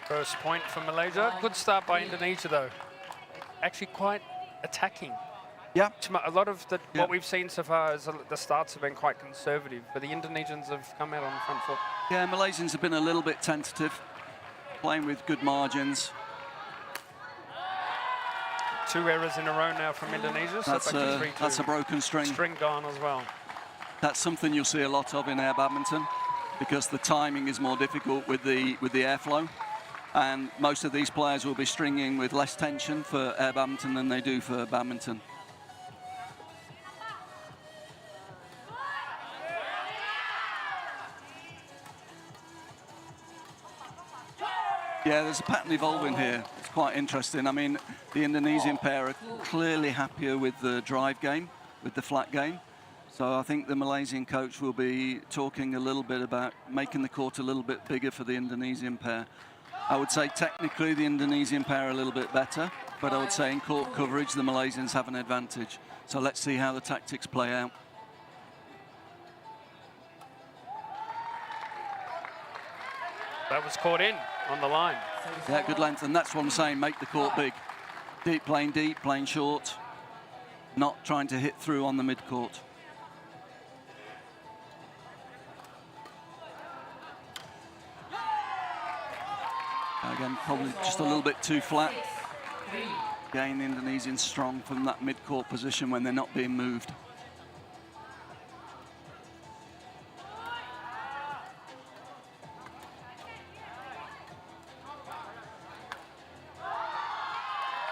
First point for Malaysia. Good start by Indonesia, though. Actually quite attacking. Yeah. A lot of what we've seen so far is the starts have been quite conservative, but the Indonesians have come out on the front foot. Yeah, Malaysians have been a little bit tentative, playing with good margins. 2 errors in a row now from Indonesia. So That's a broken string. String gone as well. That's something you'll see a lot of in air badminton, because the timing is more difficult with the airflow. And most of these players will be stringing with less tension for air badminton than they do for badminton. Yeah, there's a pattern evolving here. It's quite interesting. I mean, the Indonesian pair are clearly happier with the drive game, with the flat game. So I think the Malaysian coach will be talking a little bit about making the court a little bit bigger for the Indonesian pair. I would say technically the Indonesian pair are a little bit better, but I would say in court coverage the Malaysians have an advantage. So let's see how the tactics play out. That was caught in on the line. Yeah, good length, and that's what I'm saying, make the court big. Deep, playing short, not trying to hit through on the mid-court. Again, probably just a little bit too flat. Again, the Indonesians strong from that mid-court position when they're not being moved.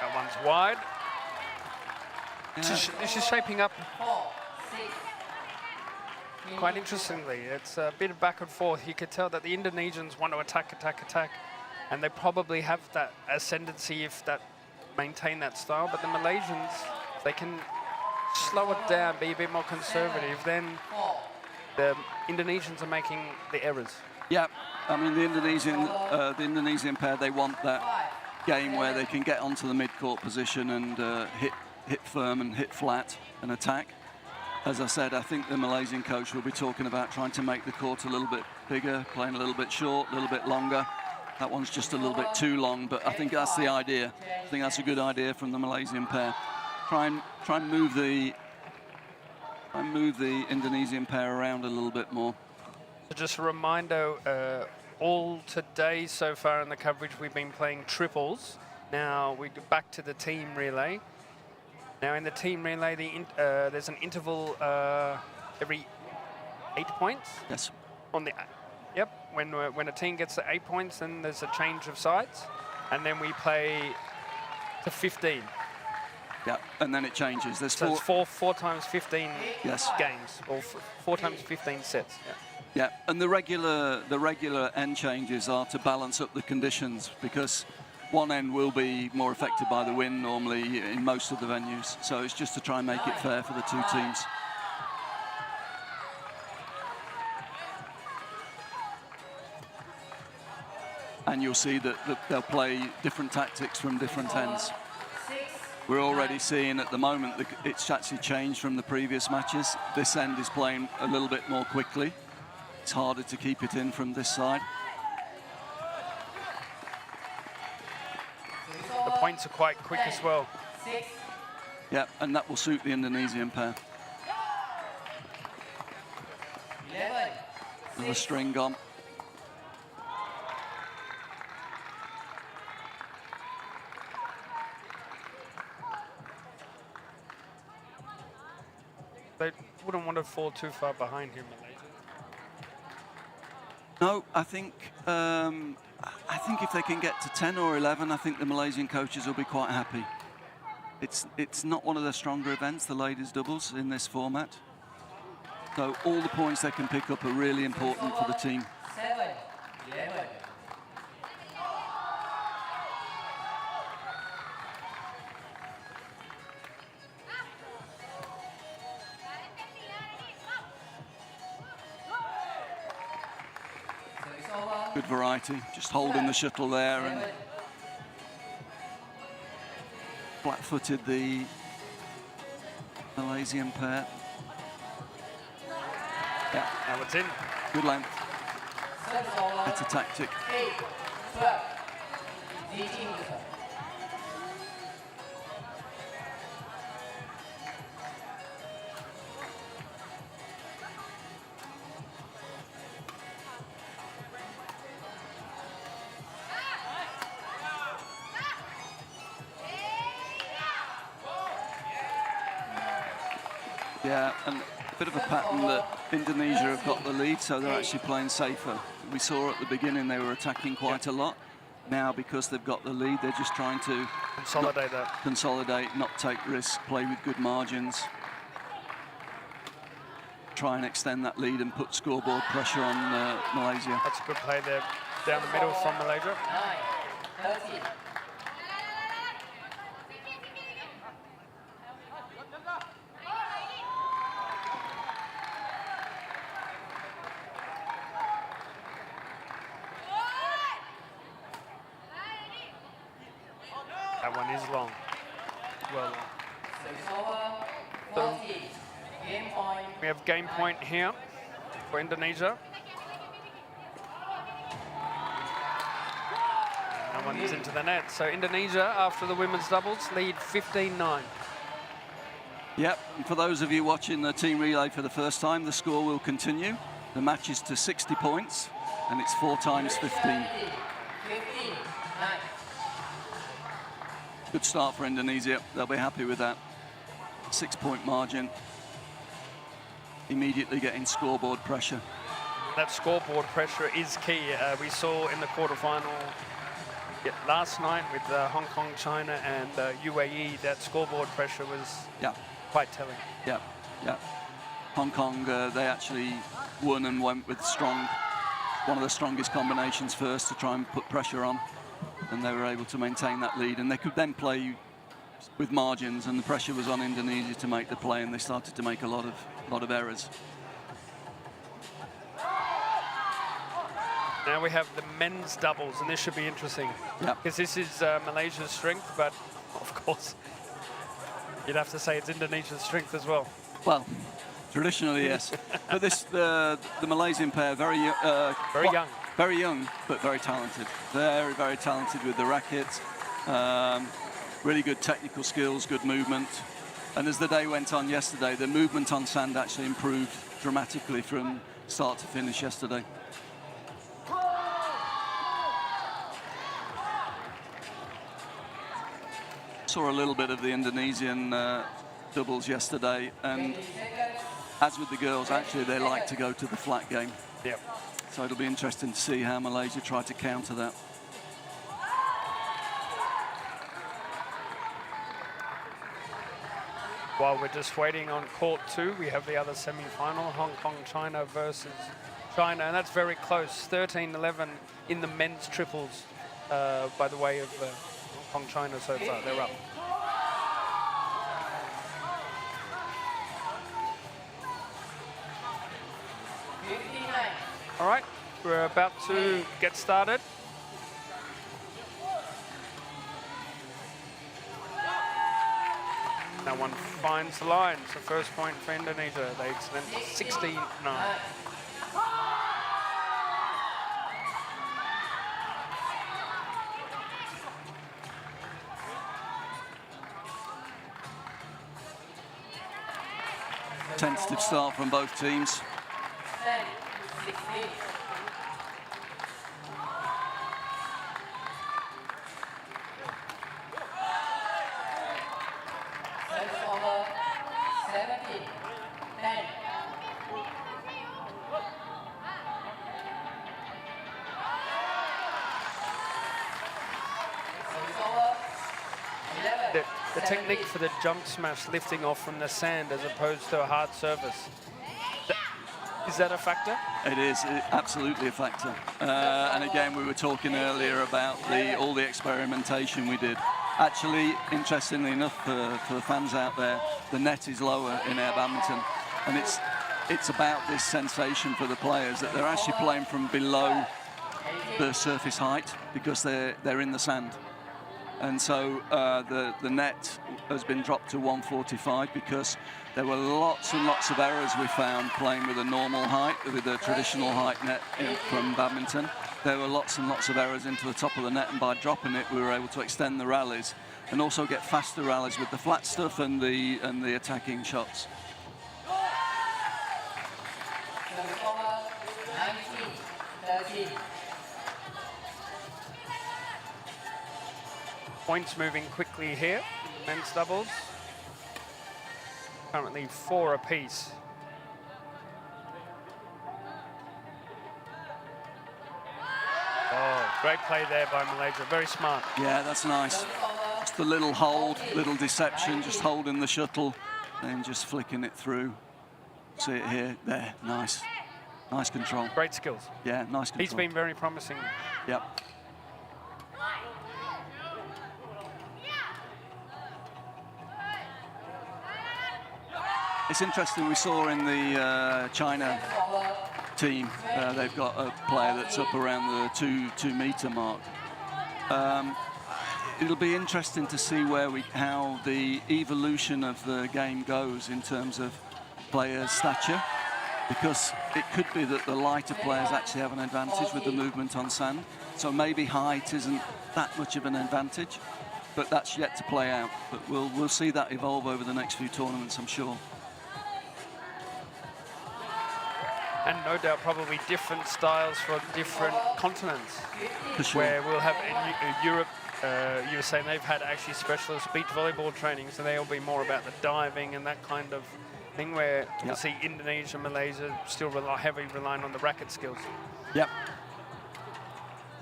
That one's wide. Yeah. This is shaping up quite interestingly. It's a bit of back and forth. You could tell that the Indonesians want to attack. And they probably have that ascendancy if that maintain that style. But the Malaysians, if they can slow it down, be a bit more conservative, then the Indonesians are making the errors. Yeah, I mean, the Indonesian pair, they want that game where they can get onto the mid-court position and hit firm and hit flat and attack. As I said, I think the Malaysian coach will be talking about trying to make the court a little bit bigger, playing a little bit short, a little bit longer. That one's just a little bit too long, but I think that's the idea. I think that's a good idea from the Malaysian pair. Try and move the Indonesian pair around a little bit more. So just a reminder, all today so far in the coverage we've been playing triples. Now we go back to the team relay. Now in the team relay, there's an interval every 8 points. Yes. Yep, when a team gets to 8 points, then there's a change of sides, and then we play to 15. Yeah, and then it changes. There's so it's four times 15 games, or 4 times 15 sets. Yeah, and the regular end changes are to balance up the conditions, because one end will be more affected by the wind normally in most of the venues. So it's just to try and make it fair for the two teams. And you'll see that they'll play different tactics from different ends. We're already seeing at the moment that it's actually changed from the previous matches. This end is playing a little bit more quickly. It's harder to keep it in from this side. The points are quite quick as well. Yeah, and that will suit the Indonesian pair. Another string gone. They wouldn't want to fall too far behind here, Malaysia. No, I think if they can get to 10 or 11, I think the Malaysian coaches will be quite happy. It's not one of their stronger events, the ladies doubles, in this format. So all the points they can pick up are really important for the team. 7-11. Good variety, just holding the shuttle there and flat-footed the Malaysian pair. Yeah, now it's in. Good length. Better tactic. Yeah, and a bit of a pattern that Indonesia have got the lead, so they're actually playing safer. We saw at the beginning they were attacking quite a lot. Now, because they've got the lead, they're just trying to consolidate, not take risks, play with good margins, try and extend that lead and put scoreboard pressure on Malaysia. That's a good play there down the middle from Malaysia. 9-13. That one is long. Well long. So Game point. we have game point here for Indonesia. That one is into the net. So Indonesia, after the women's doubles, lead 15-9. Yep, and for those of you watching the team relay for the first time, the score will continue. The match is to 60 points, and it's 4 times 15. 15-9. Good start for Indonesia. They'll be happy with that. 6-point margin. Immediately getting scoreboard pressure. That scoreboard pressure is key. We saw in the quarterfinal last night with Hong Kong, China, and UAE, that scoreboard pressure was quite telling. Yeah, yeah. Hong Kong, they actually won and went with one of the strongest combinations first to try and put pressure on. And they were able to maintain that lead, and they could then play with margins, and the pressure was on Indonesia to make the play, and they started to make a lot of errors. Now we have the men's doubles, and this should be interesting. Yeah. Because this is Malaysia's strength, but of course, you'd have to say it's Indonesia's strength as well. Well, traditionally, yes. But the Malaysian pair, very young. Very young, but very talented. Very, very talented with the rackets. Really good technical skills, good movement. And as the day went on yesterday, the movement on sand actually improved dramatically from start to finish yesterday. Saw a little bit of the Indonesian doubles yesterday, and as with the girls, actually they like to go to the flat game. Yep. So it'll be interesting to see how Malaysia try to counter that. While we're just waiting on court 2, we have the other semi-final, Hong Kong, China versus China, and that's very close, 13-11 in the men's triples by the way of Hong Kong, China so far. They're up. All right, we're about to get started. That one finds the line. So first point for Indonesia. They extend 16-9. Tentative start from both teams. 16. Service over 17, 10. Service over 11. The technique for the jump smash lifting off from the sand as opposed to a hard service. Is that a factor? It is absolutely a factor. And again, we were talking earlier about all the experimentation we did. Actually, interestingly enough, for the fans out there, the net is lower in air badminton, and it's about this sensation for the players that they're actually playing from below the surface height because they're in the sand. And so the net has been dropped to 145 because there were lots and lots of errors we found playing with a normal height, with a traditional height net from badminton. there were lots and lots of errors into the top of the net, and by dropping it, we were able to extend the rallies and also get faster rallies with the flat stuff and the attacking shots. Score 19-13. Points moving quickly here, men's doubles. Currently 4 apiece. Oh, great play there by Malaysia, very smart. Yeah, that's nice. Just a little hold, little deception, just holding the shuttle and just flicking it through. See it here, there, nice. Nice control. Great skills. Yeah, nice control. He's been very promising. Yep. It's interesting, we saw in the China team, they've got a player that's up around the 2 meter mark. It'll be interesting to see how the evolution of the game goes in terms of players' stature, because it could be that the lighter players actually have an advantage with the movement on sand. So maybe height isn't that much of an advantage, but that's yet to play out. But we'll see that evolve over the next few tournaments, I'm sure. And no doubt probably different styles for different continents. For sure. Where we'll have in Europe, you were saying they've had actually specialist beach volleyball training, so they'll be more about the diving and that kind of thing, where we'll see Indonesia, Malaysia still heavily relying on the racket skills. Yep.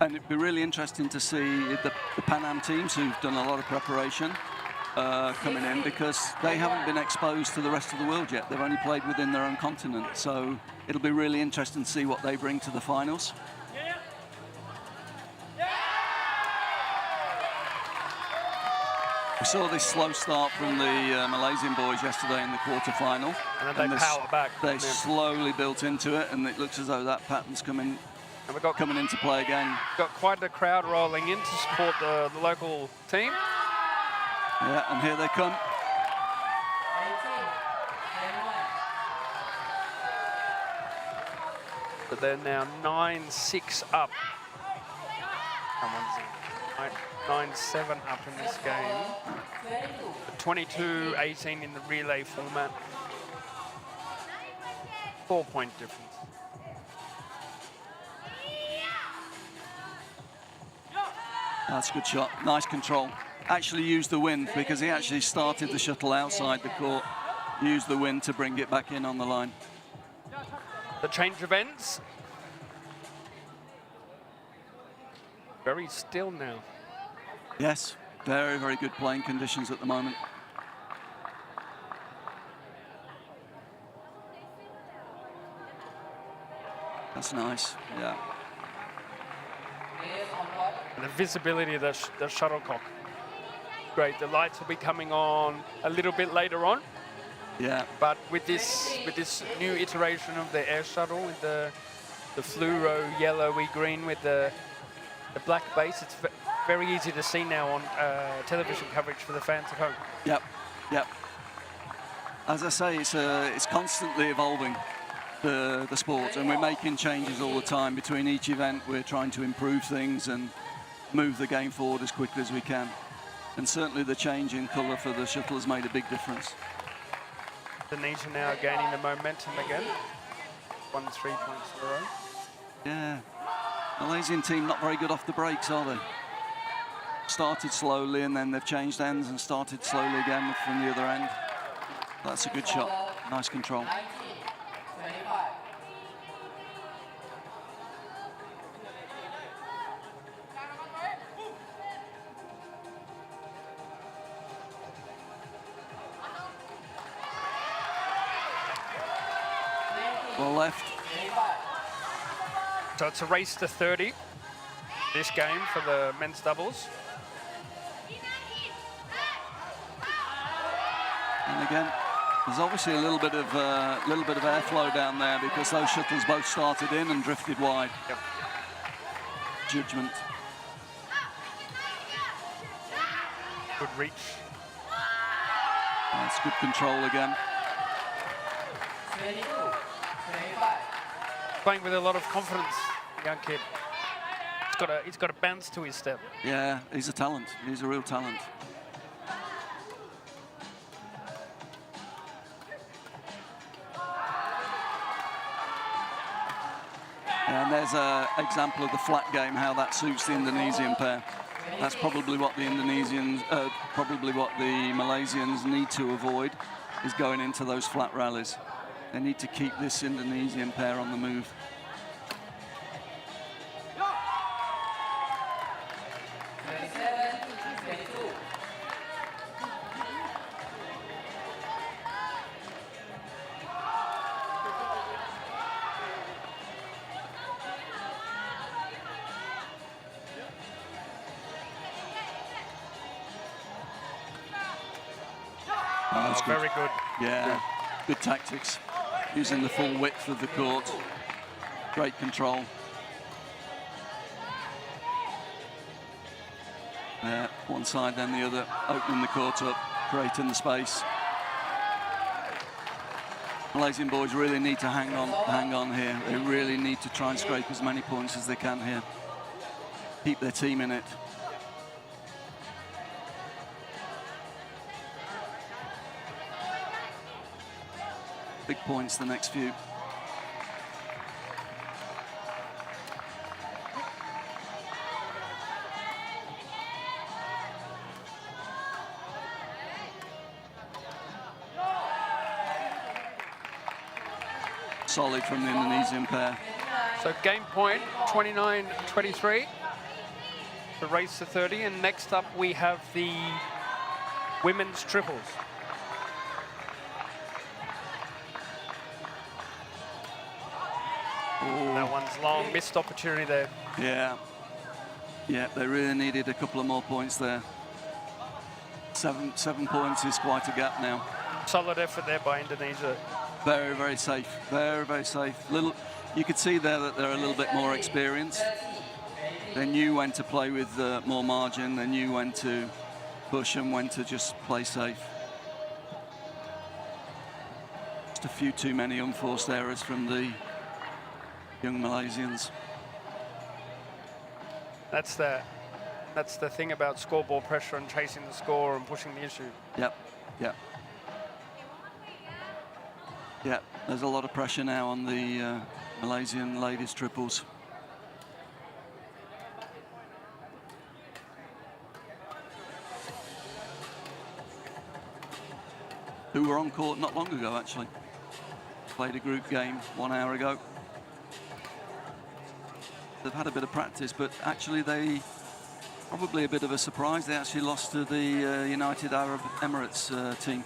And it'd be really interesting to see the Pan Am teams who've done a lot of preparation coming in, because they haven't been exposed to the rest of the world yet. They've only played within their own continent. So it'll be really interesting to see what they bring to the finals. We saw this slow start from the Malaysian boys yesterday in the quarter-final. And then they power back. They slowly built into it, and it looks as though that pattern's coming into play again. Got quite a crowd rolling in to support the local team. Yeah, and here they come. 18-21. But they're now 9-6 up. Someone's 9-7 up in this game. 22-18 in the relay format. 4-point difference. That's a good shot. Nice control. Actually used the wind, because he actually started the shuttle outside the court, used the wind to bring it back in on the line. The change of ends. Very still now. Yes, very, very good playing conditions at the moment. That's nice, yeah. And the visibility of the shuttlecock. Great, the lights will be coming on a little bit later on. Yeah. But with this new iteration of the air shuttle, with the fluoro yellowy green with the black base, it's very easy to see now on television coverage for the fans at home. Yep, yep. As I say, it's constantly evolving, the sport, and we're making changes all the time. Between each event, we're trying to improve things and move the game forward as quickly as we can. And certainly the change in colour for the shuttle has made a big difference. Indonesia now gaining the momentum again. 1 3 points in a row. Yeah. Malaysian team not very good off the breaks, are they? Started slowly, and then they've changed ends and started slowly again from the other end. That's a good shot. Nice control. 19-25. Well left. So it's a race to 30, this game for the men's doubles. And again, there's obviously a little bit of airflow down there, because those shuttles both started in and drifted wide. Yep. Judgment. Good reach. That's good control again. 22-25. Playing with a lot of confidence, young kid. got a bounce to his step. Yeah, he's a talent. He's a real talent. And there's an example of the flat game, how that suits the Indonesian pair. That's probably what the Malaysians need to avoid, is going into those flat rallies. They need to keep this Indonesian pair on the move. Very good. Yeah, good tactics. Using the full width of the court. Great control. One side, then the other, opening the court up, creating the space. Malaysian boys really need to hang on here. They really need to try and scrape as many points as they can here. Keep their team in it. Big points the next few. Solid from the Indonesian pair. So game point, 29-23. The race to 30, and next up we have the women's triples. That one's long, missed opportunity there. Yeah, they really needed a couple of more points there. Seven points is quite a gap now. Solid effort there by Indonesia. Very, very safe. Very, very safe. You could see there that they're a little bit more experienced. They knew when to play with more margin. They knew when to push and when to just play safe. Just a few too many unforced errors from the young Malaysians. That's the thing about scoreboard pressure and chasing the score and pushing the issue. Yep. There's a lot of pressure now on the Malaysian ladies triples. Who were on court not long ago, actually. Played a group game 1 hour ago. They've had a bit of practice, but actually they, probably a bit of a surprise, they actually lost to the United Arab Emirates team.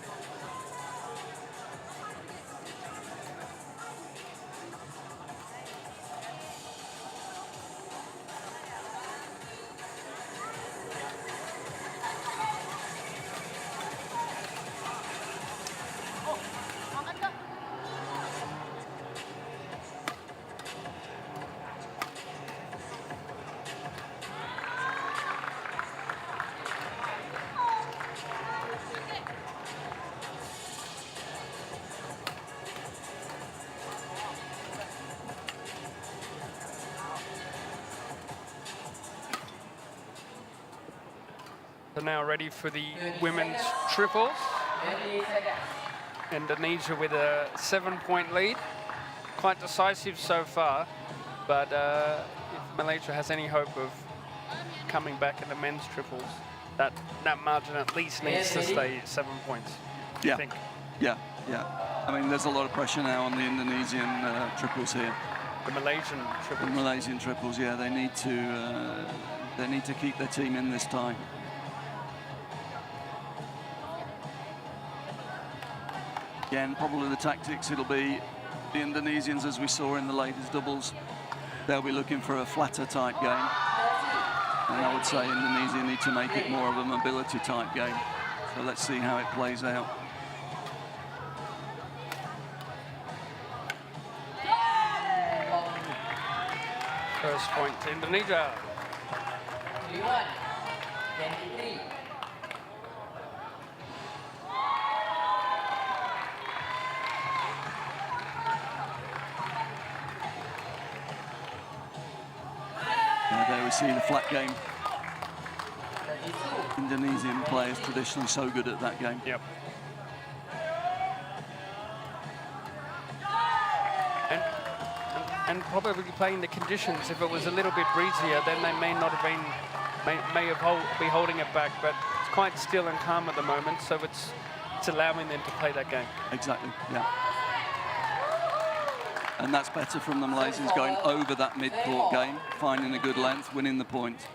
They're now ready for the women's triples. Indonesia with a 7-point lead. Quite decisive so far, but if Malaysia has any hope of coming back in the men's triples, that margin at least needs to stay 7 points. Yeah. I think. Yeah. I mean, there's a lot of pressure now on the Indonesian triples here. The Malaysian triples. The Malaysian triples, yeah, they need to keep their team in this time. Again, probably the tactics, it'll be the Indonesians, as we saw in the ladies doubles. They'll be looking for a flatter type game. And I would say Indonesia need to make it more of a mobility type game. So let's see how it plays out. First point to Indonesia. 23. There we see the flat game. 32. Indonesian players traditionally so good at that game. Yep. And probably playing the conditions. If it was a little bit breezier, then they may not have been, be holding it back. But it's quite still and calm at the moment, so it's allowing them to play that game. Exactly, yeah. And that's better from the Malaysians going over that mid-court game, finding a good length, winning the point.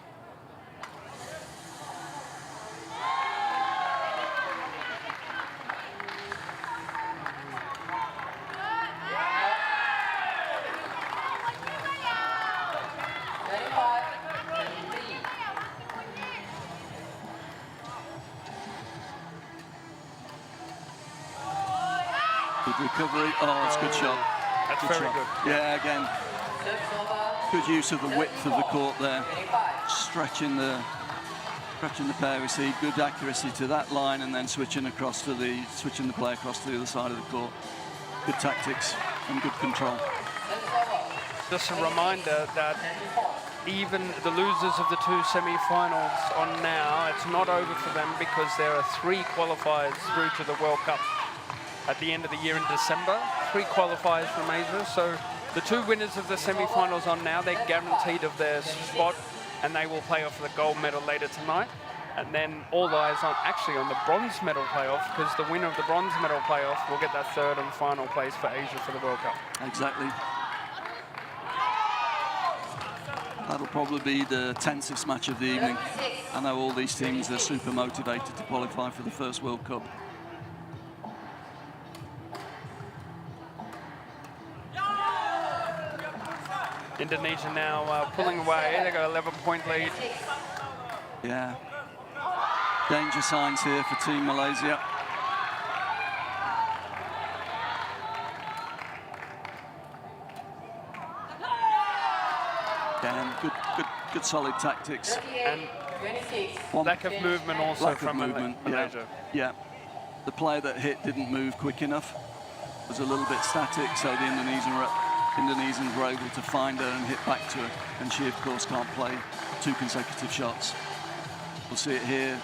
Good recovery. Oh, it's a good shot. That's Good very shot. good. Yeah, again, good use of the width of the court there. Stretching the pair. We see good accuracy to that line, and then switching the play across to the other side of the court. Good tactics and good control. Just a reminder that even the losers of the two semi-finals on now, it's not over for them because there are 3 qualifiers through to the World Cup at the end of the year in December. 3 qualifiers from Asia. So the 2 winners of the semi-finals on now, they're guaranteed of their spot, and they will play off the gold medal later tonight. And then all eyes on the bronze medal playoff, because the winner of the bronze medal playoff will get that 3rd and final place for Asia for the World Cup. Exactly. That'll probably be the tensest match of the evening. I know all these teams are super motivated to qualify for the first World Cup. Indonesia now pulling away. They got 11-point lead. Yeah. Danger signs here for Team Malaysia. Again, good solid tactics. And lack of movement also from Malaysia. Yeah. The player that hit didn't move quick enough. Was a little bit static, so the Indonesians were able to find her and hit back to her, and she of course can't play 2 consecutive shots. We'll see it here.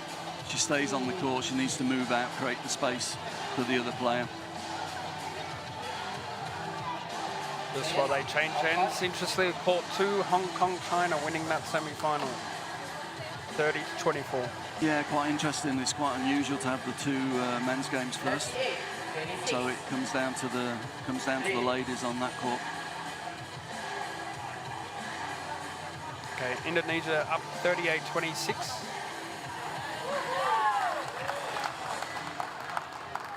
She stays on the court, she needs to move out, create the space for the other player. Just while they change ends, interestingly, court 2, Hong Kong, China winning that semi-final, 30-24. Yeah, quite interesting. It's quite unusual to have the 2 men's games first. So it comes down to the ladies on that court. Okay, Indonesia up 38-26.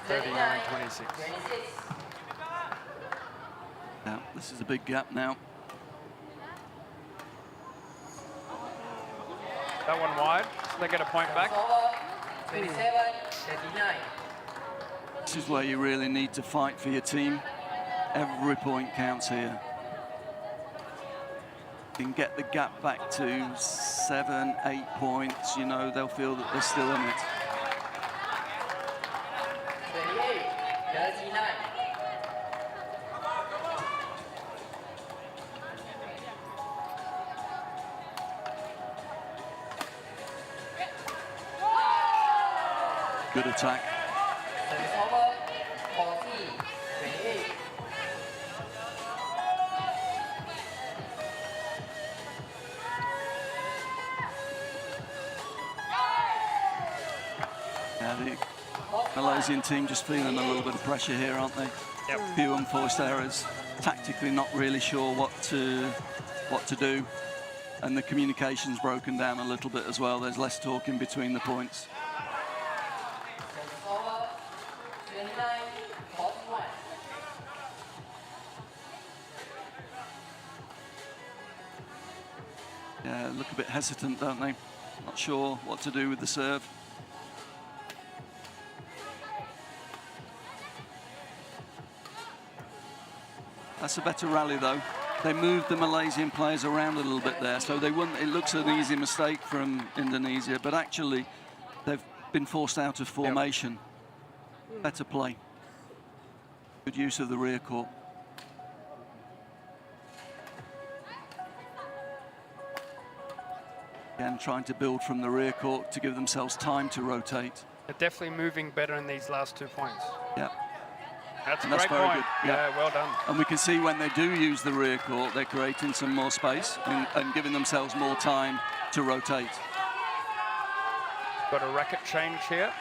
39-26. Yeah, this is a big gap now. That one wide, so they get a point back. 27-39. This is where you really need to fight for your team. Every point counts here. You can get the gap back to 7, 8 points, you know, they'll feel that they're still in it. 38-39. Good attack. Service over, 40-28. Yeah, the Malaysian team just feeling a little bit of pressure here, aren't they? Yep. Few unforced errors. Tactically not really sure what to do. And the communication's broken down a little bit as well. There's less talking between the points. Service over, 29-41. Yeah, look a bit hesitant, don't they? Not sure what to do with the serve. That's a better rally, though. They moved the Malaysian players around a little bit there, so they wouldn't. It looks an easy mistake from Indonesia, but actually they've been forced out of formation. Better play. Good use of the rear court. Again, trying to build from the rear court to give themselves time to rotate. They're definitely moving better in these last 2 points. Yeah. That's a And that's great very point. good, yeah. Yeah, well done. And we can see when they do use the rear court, they're creating some more space and giving themselves more time to rotate. Got a racket change here.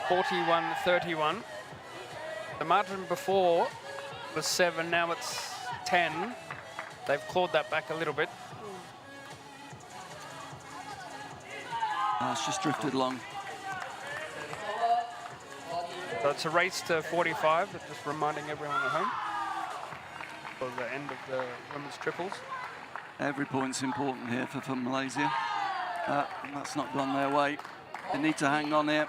(41-31). The margin before was 7, now it's 10. They've clawed that back a little bit. It's just drifted along. So it's a race to 45, but just reminding everyone at home for the end of the women's triples. Every point's important here for Malaysia. That's not gone their way. They need to hang on here.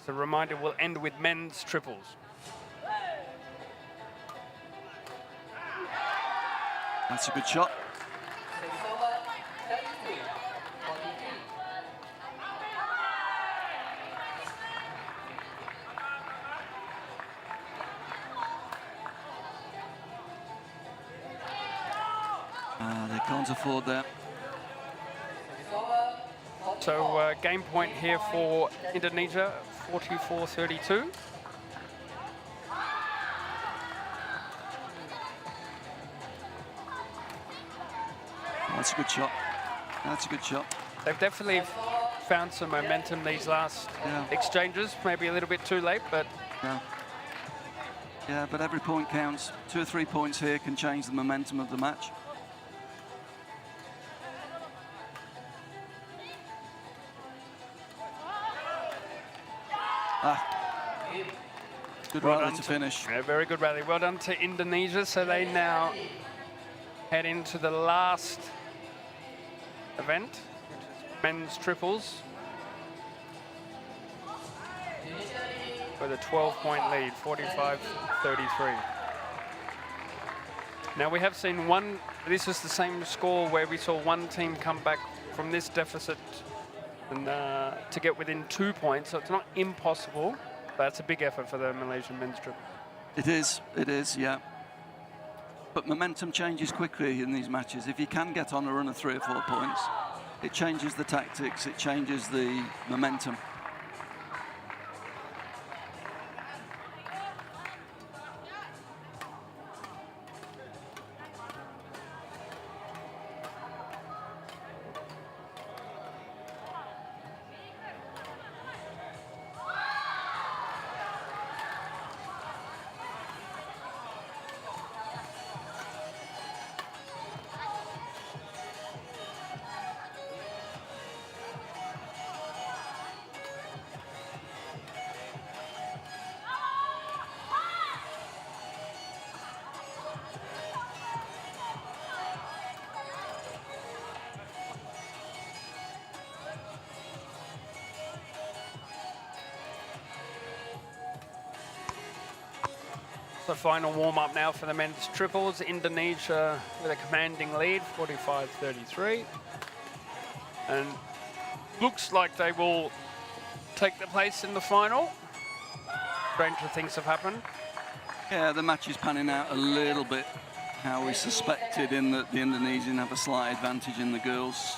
So reminder, will end with men's triples. That's a good shot. They can't afford that. So game point here for Indonesia, 44-32. That's a good shot. That's a good shot. They've definitely found some momentum these last exchanges. Maybe a little bit too late, but yeah, but every point counts. 2 or 3 points here can change the momentum of the match. Good rally to finish. Yeah, very good rally. Well done to Indonesia. So they now head into the last event, which is men's triples, with a 12-point lead, 45-33. Now we have seen one, this is the same score where we saw one team come back from this deficit and, to get within 2 points, so it's not impossible, but it's a big effort for the Malaysian men's triple. It is, yeah. But momentum changes quickly in these matches. If you can get on a run of 3 or 4 points, it changes the tactics, it changes the momentum. The final warm-up now for the men's triples. Indonesia with a commanding lead, 45-33. And looks like they will take the place in the final. Stranger things have happened. Yeah, the match is panning out a little bit how we suspected, in that the Indonesian have a slight advantage in the girls,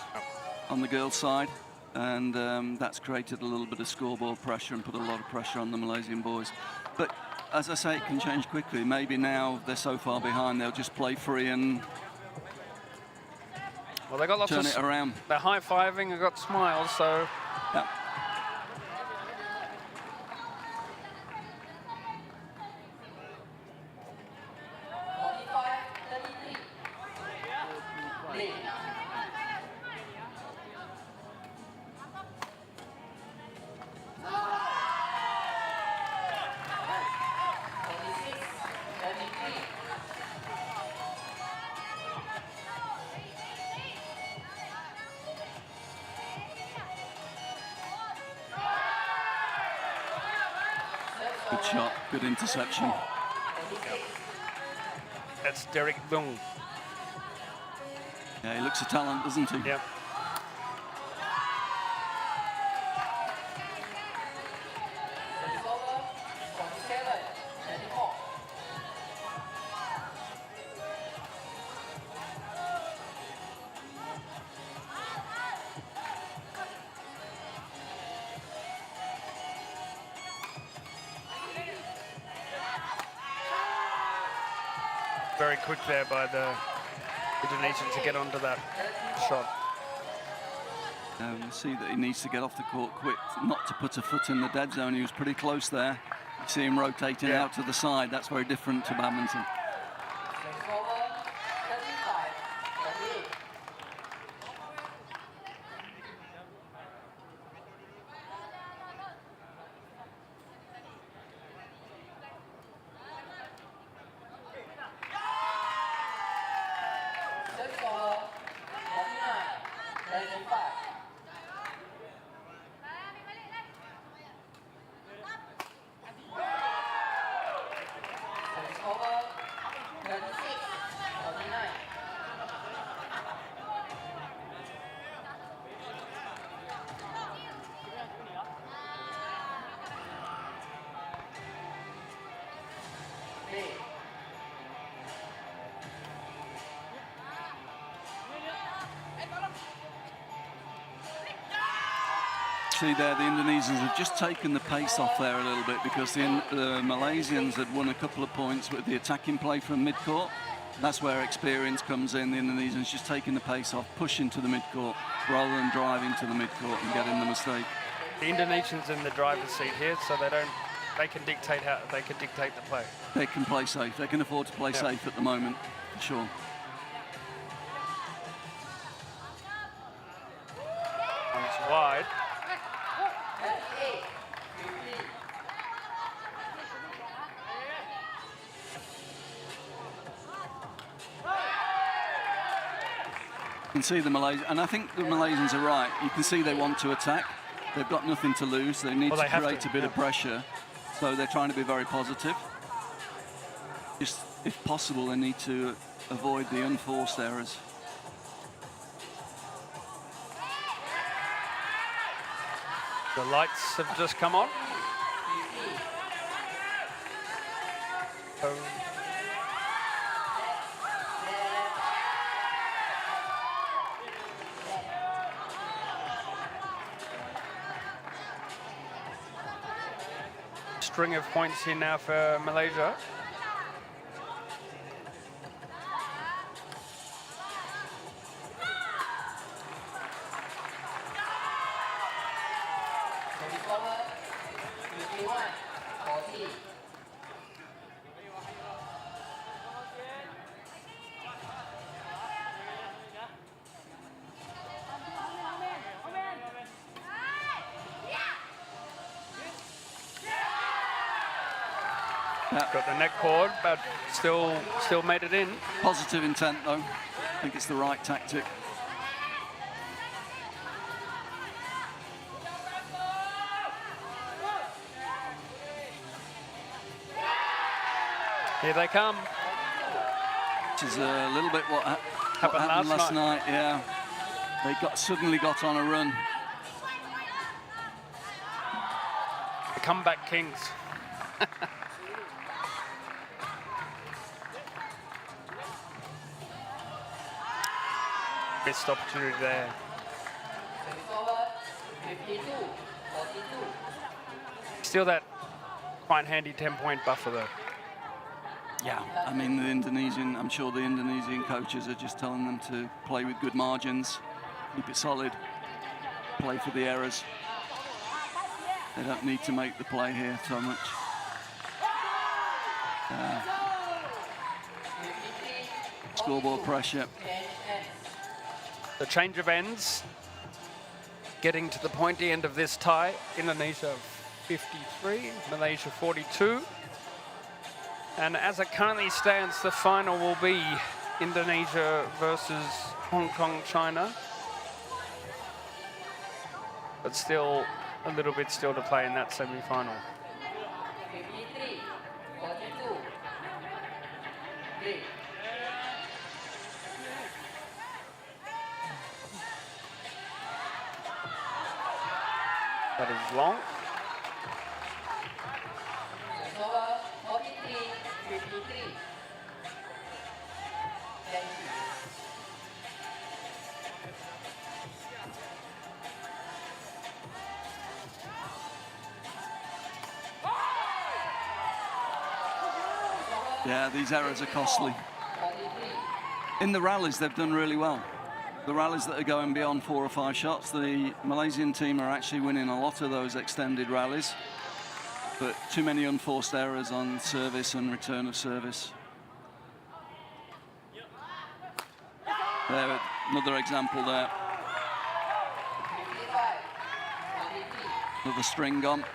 on the girls' side. And that's created a little bit of scoreboard pressure and put a lot of pressure on the Malaysian boys. But as I say, it can change quickly. Maybe now they're so far behind, they'll just play free and well, they got lots turn it around. They're high-fiving, they got smiles, so Yeah. Good shot, good interception. that's Derek Dung. Yeah, he looks a talent, doesn't he? Yep. very quick there by the Indonesian to get onto that shot. You see that he needs to get off the court quick, not to put a foot in the dead zone. He was pretty close there. You see him rotating out to the side. That's very different to badminton. Service over, 35, 38. Service over, 49, 35. Service over, 36, 49. Play. See there, the Indonesians have just taken the pace off there a little bit because the Malaysians had won a couple of points with the attacking play from mid-court. That's where experience comes in. The Indonesians just taking the pace off, pushing to the mid-court rather than driving to the mid-court and getting the mistake. The Indonesians in the driver's seat here, so they can dictate the play. They can play safe. They can afford to play safe at the moment, for sure. It's wide. 38, 50. You can see the Malaysians, and I think the Malaysians are right. You can see they want to attack. They've got nothing to lose. They need Well, to they have create to, a bit of pressure. So they're trying to be very positive. Just, if possible, they need to avoid the unforced errors. The lights have just come on. So string of points here now for Malaysia. Service over, 51, 40. Got the neck cord, but still made it in. Positive intent, though. I think it's the right tactic. Here they come. Which is a little bit what Happened happened last last night. Yeah, they suddenly got on a run. The comeback kings. Missed opportunity there. Service over, 52, 42. Still that quite handy 10-point buffer though. Yeah, I mean, I'm sure the Indonesian coaches are just telling them to play with good margins, keep it solid, play for the errors. They don't need to make the play here so much. Scoreboard pressure. The change of ends, getting to the pointy end of this tie. Indonesia 53, Malaysia 42. And as it currently stands, the final will be Indonesia versus Hong Kong, China. But still a little bit still to play in that semi-final. 53, 42. Play. That is long. Service over, 43, 53. Thank you. Yeah, these errors are costly. In the rallies, they've done really well. The rallies that are going beyond 4 or 5 shots, the Malaysian team are actually winning a lot of those extended rallies, but too many unforced errors on service and return of service. There, another example there. Another string gone.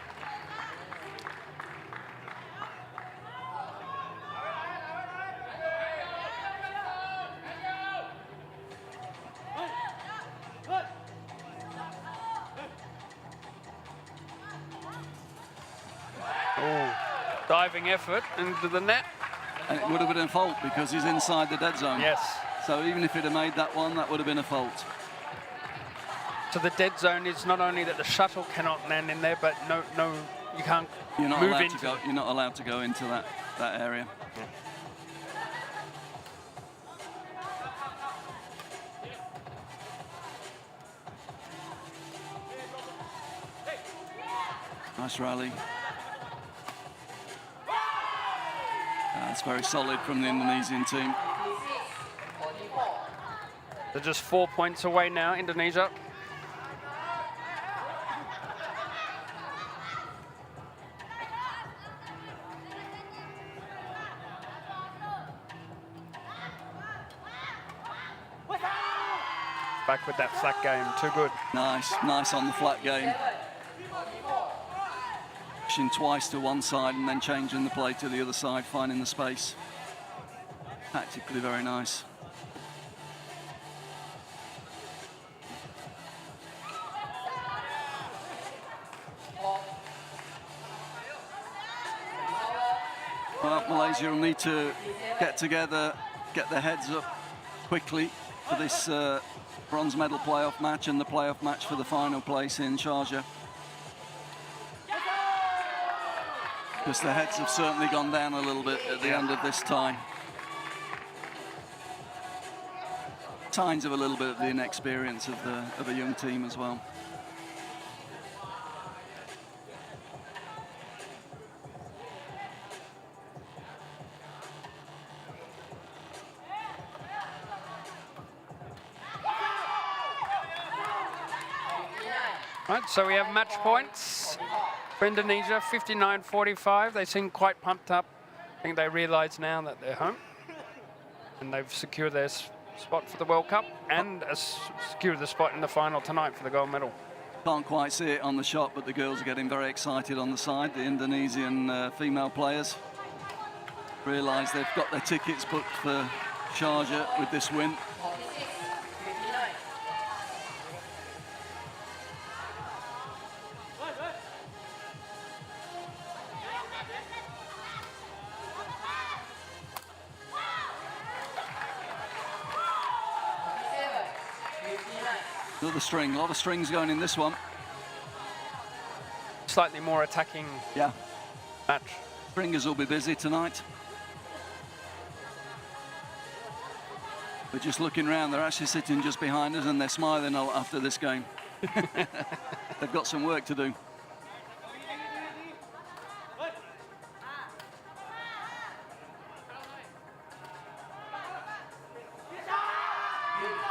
Diving effort into the net. And it would have been a fault because he's inside the dead zone. Yes. So even if he'd have made that one, that would have been a fault. So the dead zone is not only that the shuttle cannot land in there, but no, you can't You're not move allowed into to go. You're not allowed to go into that area. Nice rally. That's very solid from the Indonesian team. They're just 4 points away now, Indonesia. Back with that flat game, too good. Nice on the flat game. Pushing twice to one side and then changing the play to the other side, finding the space. Tactically very nice. Well, Malaysia will need to get together, get their heads up quickly for this bronze medal playoff match and the playoff match for the final place in Sharjah. Because the heads have certainly gone down a little bit at the end of this tie. Signs of a little bit of the inexperience of a young team as well. Right, so we have match points for Indonesia, 59-45. They seem quite pumped up. I think they realise now that they're home. And they've secured their spot for the World Cup and secured the spot in the final tonight for the gold medal. Can't quite see it on the shot, but the girls are getting very excited on the side. The Indonesian female players realise they've got their tickets booked for Sharjah with this win. Another string, a lot of strings going in this one. Slightly more attacking match. Stringers will be busy tonight. We're just looking around, they're actually sitting just behind us and they're smiling a lot after this game. They've got some work to do.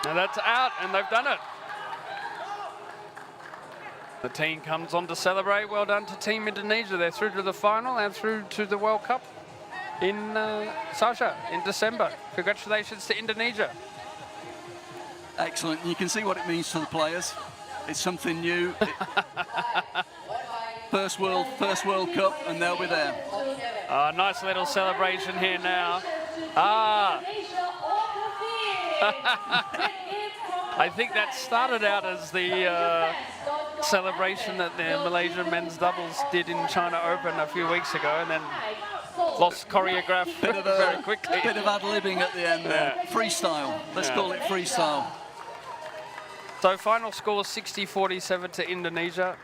Now that's out, and they've done it. The team comes on to celebrate. Well done to Team Indonesia. They're through to the final and through to the World Cup in Sharjah in December. Congratulations to Indonesia. Excellent. You can see what it means to the players. It's something new. First World Cup, and they'll be there. Nice little celebration here now. I think that started out as the celebration that the Malaysian men's doubles did in China Open a few weeks ago, and then lost choreograph very quickly. Bit of ad-libbing at the end there. Freestyle. Let's call it freestyle. So final score 60-47 to Indonesia.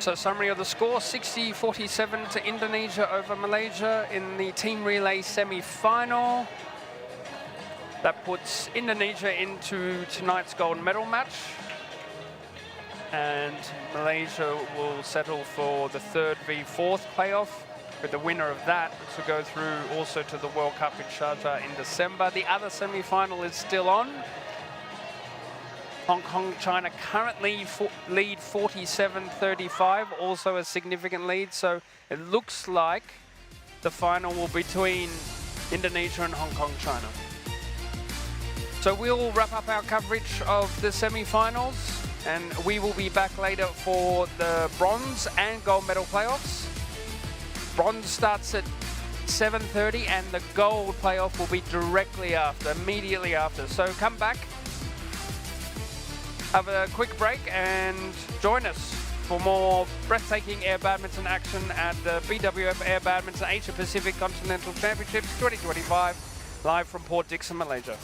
So summary of the score, 60-47 to Indonesia over Malaysia in the team relay semi-final. That puts Indonesia into tonight's gold medal match. And Malaysia will settle for the third v fourth playoff, with the winner of that to go through also to the World Cup in Sharjah in December. The other semi-final is still on. Hong Kong, China currently lead 47-35, also a significant lead. So it looks like the final will be between Indonesia and Hong Kong, China. So we'll wrap up our coverage of the semi-finals, and we will be back later for the bronze and gold medal playoffs. Bronze starts at 7:30 and the gold playoff will be directly after, immediately after. So come back, have a quick break and join us for more breathtaking air badminton action at the BWF Air Badminton Asia Pacific Continental Championships 2025, live from Port Dickson, Malaysia.